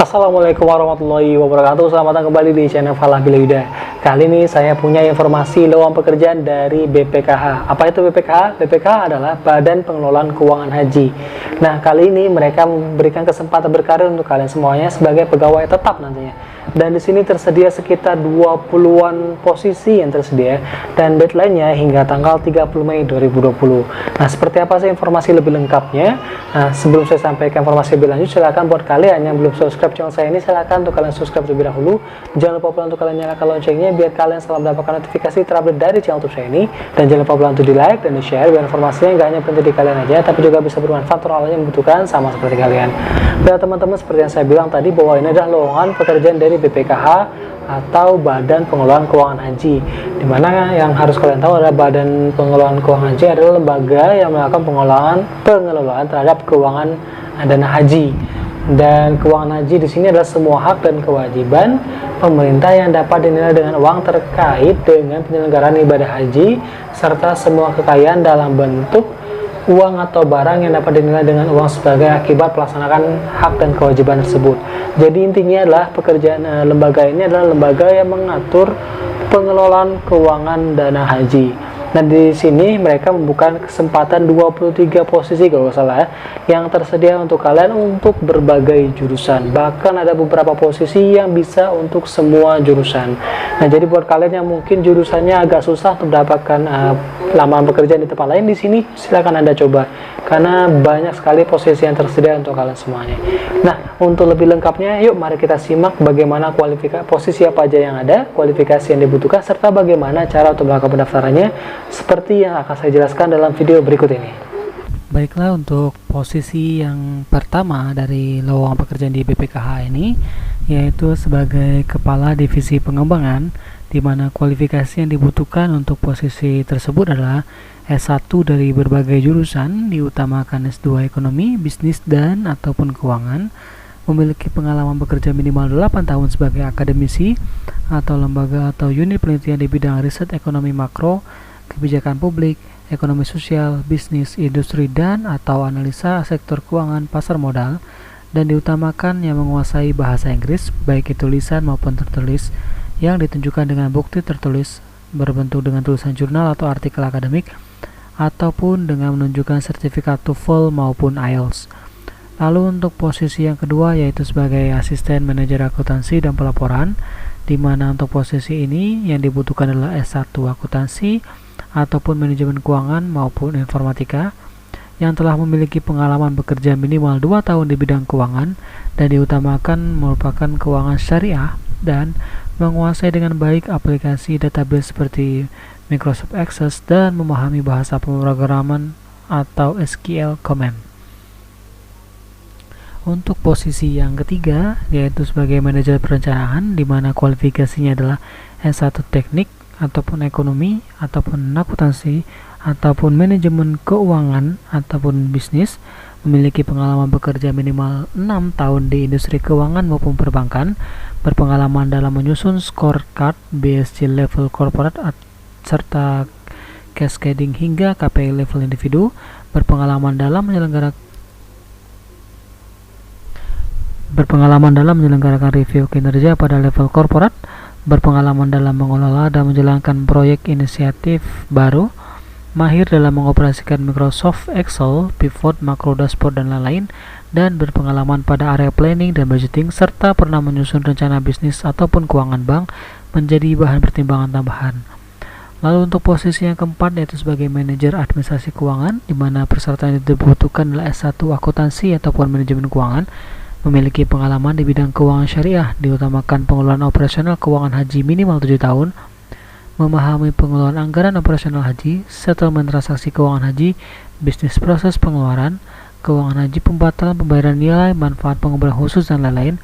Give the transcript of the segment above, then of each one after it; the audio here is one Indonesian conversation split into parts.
Assalamualaikum warahmatullahi wabarakatuh. Selamat datang kembali di channel Falah Bilaudah. Kali ini saya punya informasi lowongan pekerjaan dari BPKH. Apa itu BPKH? BPKH adalah Badan Pengelolaan Keuangan Haji. Nah, kali ini mereka memberikan kesempatan berkarir untuk kalian semuanya sebagai pegawai tetap nantinya. Dan di sini tersedia sekitar 20-an posisi yang tersedia dan deadline-nya hingga tanggal 30 Mei 2020. Nah, seperti apa sih informasi lebih lengkapnya? Nah, sebelum saya sampaikan informasi lebih lanjut, silakan buat kalian yang belum subscribe channel saya ini, silakan untuk kalian subscribe terlebih dahulu. Jangan lupa pula untuk kalian nyalakan loncengnya biar kalian selalu mendapatkan notifikasi terupdate dari channel YouTube saya ini. Dan jangan lupa pula untuk di like dan di share biar informasinya nggak hanya penting di kalian aja, tapi juga bisa bermanfaat untuk orang lain yang membutuhkan sama seperti kalian. Dan teman-teman, seperti yang saya bilang tadi bahwa ini adalah lowongan pekerjaan dari BPKH atau Badan Pengelolaan Keuangan Haji, dimana yang harus kalian tahu adalah Badan Pengelolaan Keuangan Haji adalah lembaga yang melakukan pengelolaan terhadap keuangan dana haji. Dan keuangan haji di sini adalah semua hak dan kewajiban pemerintah yang dapat dinilai dengan uang terkait dengan penyelenggaraan ibadah haji serta semua kekayaan dalam bentuk uang atau barang yang dapat dinilai dengan uang sebagai akibat pelaksanaan hak dan kewajiban tersebut. Jadi intinya adalah pekerjaan lembaga ini adalah lembaga yang mengatur pengelolaan keuangan dana haji. Nah, di sini mereka membuka kesempatan 23 posisi kalau nggak salah yang tersedia untuk kalian untuk berbagai jurusan. Bahkan ada beberapa posisi yang bisa untuk semua jurusan. Nah, jadi buat kalian yang mungkin jurusannya agak susah untuk mendapatkan lamaran pekerjaan di tempat lain, di sini silakan Anda coba karena banyak sekali posisi yang tersedia untuk kalian semuanya. Nah, untuk lebih lengkapnya, yuk mari kita simak bagaimana posisi apa aja yang ada, kualifikasi yang dibutuhkan, serta bagaimana cara untuk melakukan pendaftarannya seperti yang akan saya jelaskan dalam video berikut ini. Baiklah, untuk posisi yang pertama dari lowongan pekerjaan di BPKH ini yaitu sebagai Kepala Divisi Pengembangan, di mana kualifikasi yang dibutuhkan untuk posisi tersebut adalah S1 dari berbagai jurusan, diutamakan S2 Ekonomi, Bisnis dan ataupun Keuangan, memiliki pengalaman bekerja minimal 8 tahun sebagai akademisi atau lembaga atau unit penelitian di bidang riset ekonomi makro, kebijakan publik, ekonomi sosial, bisnis, industri dan atau analisa sektor keuangan pasar modal, dan diutamakan yang menguasai bahasa Inggris baik itu tulisan maupun tertulis yang ditunjukkan dengan bukti tertulis berbentuk dengan tulisan jurnal atau artikel akademik ataupun dengan menunjukkan sertifikat TOEFL maupun IELTS. Lalu untuk posisi yang kedua yaitu sebagai asisten manajer akuntansi dan pelaporan, di mana untuk posisi ini yang dibutuhkan adalah S1 akuntansi ataupun manajemen keuangan maupun informatika yang telah memiliki pengalaman bekerja minimal 2 tahun di bidang keuangan dan diutamakan merupakan keuangan syariah dan menguasai dengan baik aplikasi database seperti Microsoft Access dan memahami bahasa pemrograman atau SQL command. Untuk posisi yang ketiga yaitu sebagai manajer perencanaan, di mana kualifikasinya adalah S1 teknik ataupun ekonomi ataupun akuntansi ataupun manajemen keuangan ataupun bisnis, memiliki pengalaman bekerja minimal 6 tahun di industri keuangan maupun perbankan, berpengalaman dalam menyusun scorecard BSC level corporate serta cascading hingga KPI level individu, berpengalaman dalam menyelenggarakan review kinerja pada level corporate, berpengalaman dalam mengelola dan menjalankan proyek inisiatif baru, mahir dalam mengoperasikan Microsoft Excel, pivot, makro, dashboard, dan lain-lain, dan berpengalaman pada area planning dan budgeting, serta pernah menyusun rencana bisnis ataupun keuangan bank menjadi bahan pertimbangan tambahan. Lalu untuk posisi yang keempat yaitu sebagai manajer administrasi keuangan, di mana persyaratan yang dibutuhkan adalah S1 akuntansi ataupun manajemen keuangan, memiliki pengalaman di bidang keuangan syariah, diutamakan pengelolaan operasional keuangan haji minimal 7 tahun, memahami pengelolaan anggaran operasional haji, settlement transaksi keuangan haji, bisnis proses pengeluaran, keuangan haji, pembatalan pembayaran nilai, manfaat pengumpulan khusus dan lain-lain,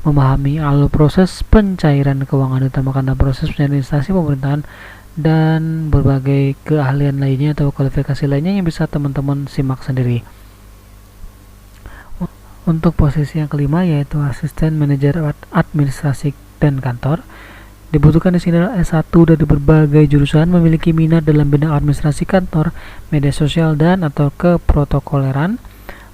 memahami alur proses pencairan keuangan diutamakan dalam proses pencairan instansi pemerintahan, dan berbagai keahlian lainnya atau kualifikasi lainnya yang bisa teman-teman simak sendiri. Untuk posisi yang kelima yaitu asisten manajer administrasi dan kantor, dibutuhkan di sini adalah S1 dari berbagai jurusan, memiliki minat dalam bidang administrasi kantor, media sosial dan atau keprotokoleran,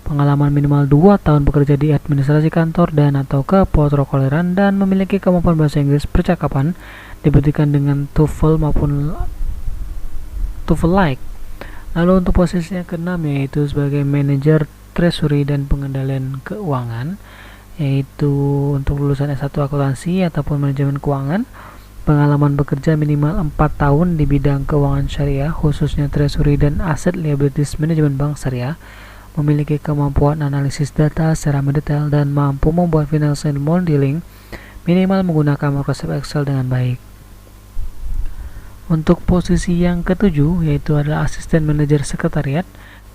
pengalaman minimal 2 tahun bekerja di administrasi kantor dan atau keprotokoleran, dan memiliki kemampuan bahasa Inggris percakapan dibuktikan dengan TOEFL maupun TOEFL-like. Lalu untuk posisi yang keenam yaitu sebagai manajer treasury dan pengendalian keuangan, yaitu untuk lulusan S1 akuntansi ataupun manajemen keuangan, pengalaman bekerja minimal 4 tahun di bidang keuangan syariah khususnya treasury dan asset liabilities manajemen bank syariah, memiliki kemampuan analisis data secara mendetail dan mampu membuat financial modeling minimal menggunakan Microsoft Excel dengan baik. Untuk posisi yang ketujuh yaitu adalah asisten manajer sekretariat,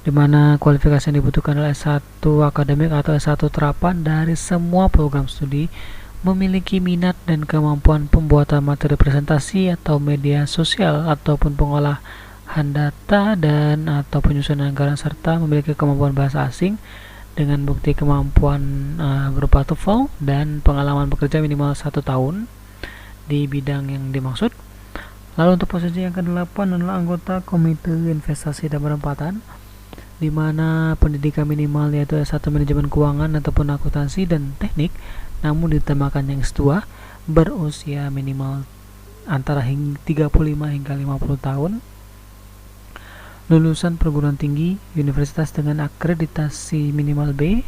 di mana kualifikasi yang dibutuhkan adalah S1 akademik atau S1 terapan dari semua program studi, memiliki minat dan kemampuan pembuatan materi presentasi atau media sosial ataupun pengolahan data dan atau penyusunan anggaran, serta memiliki kemampuan bahasa asing dengan bukti kemampuan berupa TOEFL dan pengalaman bekerja minimal 1 tahun di bidang yang dimaksud. Lalu untuk posisi yang ke-8 adalah anggota komite investasi dan penempatan, di mana pendidikan minimal yaitu S1 manajemen keuangan ataupun akuntansi dan teknik, namun ditambahkan yang S2, berusia minimal antara 35 hingga 50 tahun, lulusan perguruan tinggi universitas dengan akreditasi minimal B,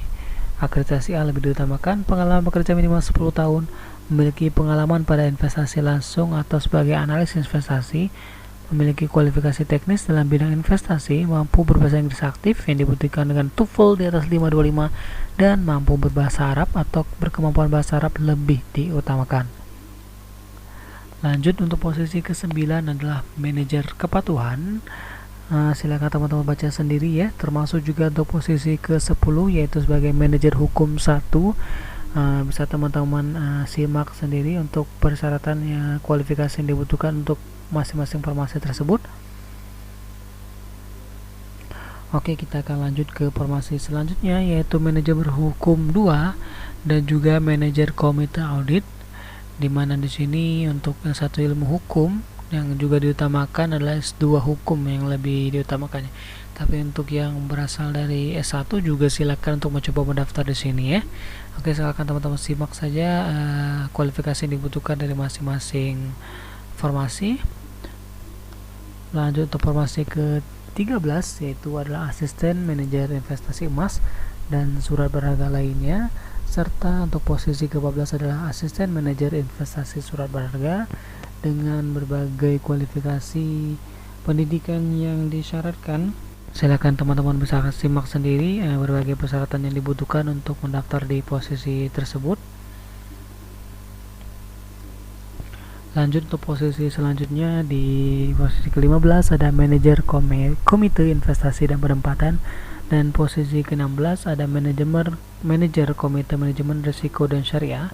akreditasi A lebih diutamakan, pengalaman bekerja minimal 10 tahun, memiliki pengalaman pada investasi langsung atau sebagai analis investasi, memiliki kualifikasi teknis dalam bidang investasi, mampu berbahasa Inggris aktif yang dibuktikan dengan TOEFL di atas 525, dan mampu berbahasa Arab atau berkemampuan bahasa Arab lebih diutamakan. Lanjut untuk posisi ke-9 adalah manajer kepatuhan. Silakan teman-teman baca sendiri ya, termasuk juga untuk posisi ke-10 yaitu sebagai manajer hukum 1. Bisa teman-teman simak sendiri untuk persyaratan kualifikasi yang dibutuhkan untuk masing-masing formasi tersebut. Oke, kita akan lanjut ke formasi selanjutnya yaitu manajer hukum 2 dan juga manajer komite audit, di mana di sini untuk yang satu ilmu hukum yang juga diutamakan adalah S2 hukum yang lebih diutamakannya. Tapi untuk yang berasal dari S1 juga silakan untuk mencoba mendaftar di sini ya. Oke, silakan teman-teman simak saja kualifikasi yang dibutuhkan dari masing-masing formasi. Lanjut untuk formasi ke-13 yaitu adalah asisten manajer investasi emas dan surat berharga lainnya, serta untuk posisi ke-14 adalah asisten manajer investasi surat berharga dengan berbagai kualifikasi pendidikan yang disyaratkan. Silakan teman-teman bisa simak sendiri berbagai persyaratan yang dibutuhkan untuk mendaftar di posisi tersebut. Lanjut untuk posisi selanjutnya, di posisi ke-15 ada manajer komite investasi dan penempatan, dan posisi ke-16 ada manajer komite manajemen risiko dan syariah.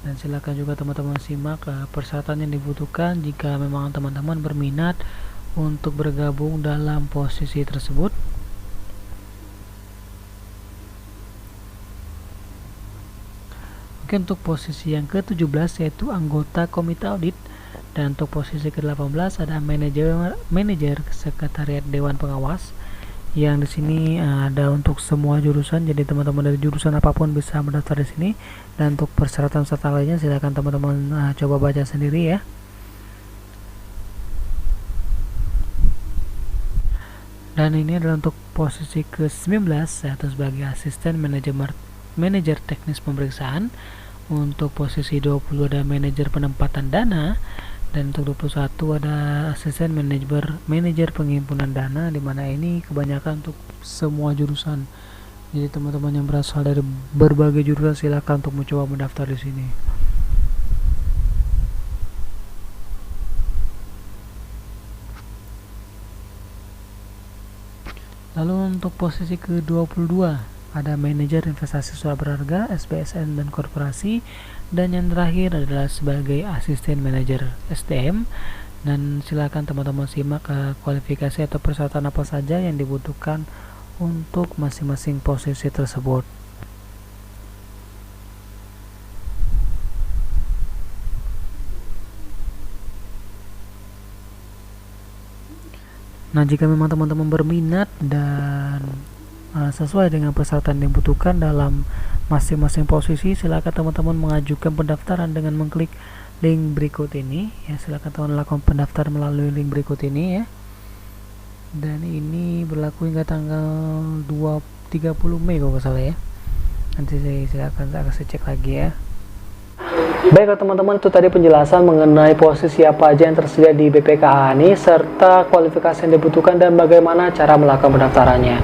Dan silakan juga teman-teman simak persyaratan yang dibutuhkan jika memang teman-teman berminat untuk bergabung dalam posisi tersebut. Oke, untuk posisi yang ke-17 yaitu anggota komite audit, dan untuk posisi ke-18 ada manajer sekretariat dewan pengawas, yang di sini ada untuk semua jurusan, jadi teman-teman dari jurusan apapun bisa mendaftar di sini. Dan untuk persyaratan serta lainnya silakan teman-teman coba baca sendiri ya. Dan ini adalah untuk posisi ke-19 yaitu sebagai asisten manajer teknis pemeriksaan. Untuk posisi 20 ada manajer penempatan dana, dan untuk 21 ada asisten manajer penghimpunan dana, di mana ini kebanyakan untuk semua jurusan. Jadi teman-teman yang berasal dari berbagai jurusan silakan untuk mencoba mendaftar di sini. Lalu untuk posisi ke-22 ada manajer investasi surat berharga, SPSN dan korporasi, dan yang terakhir adalah sebagai asisten manajer SDM. Dan silakan teman-teman simak kualifikasi atau persyaratan apa saja yang dibutuhkan untuk masing-masing posisi tersebut. Nah, jika memang teman-teman berminat dan sesuai dengan persyaratan yang dibutuhkan dalam masing-masing posisi, silakan teman-teman mengajukan pendaftaran dengan mengklik link berikut ini ya. Silakan teman lakukan pendaftaran melalui link berikut ini ya. Dan ini berlaku hingga tanggal 30 Mei kalau nggak salah ya. Nanti saya cek lagi ya. Baiklah teman-teman, itu tadi penjelasan mengenai posisi apa aja yang tersedia di BPKH ini, serta kualifikasi yang dibutuhkan dan bagaimana cara melakukan pendaftarannya.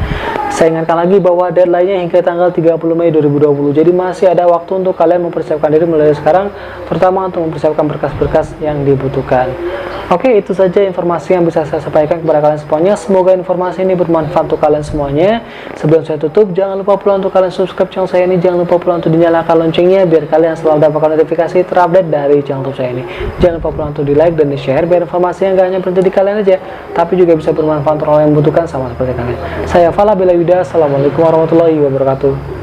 Saya ingatkan lagi bahwa deadline-nya hingga tanggal 30 Mei 2020, jadi masih ada waktu untuk kalian mempersiapkan diri mulai sekarang, terutama untuk mempersiapkan berkas-berkas yang dibutuhkan. Oke, itu saja informasi yang bisa saya sampaikan kepada kalian semuanya. Semoga informasi ini bermanfaat untuk kalian semuanya. Sebelum saya tutup, jangan lupa pula untuk kalian subscribe channel saya ini. Jangan lupa pula untuk dinyalakan loncengnya biar kalian selalu mendapatkan notifikasi terupdate dari channel YouTube saya ini. Jangan lupa pula untuk di like dan di share biar informasi yang gak hanya berhenti di kalian aja, tapi juga bisa bermanfaat untuk orang yang membutuhkan sama seperti kalian. Saya Fala Bilawida. Assalamualaikum warahmatullahi wabarakatuh.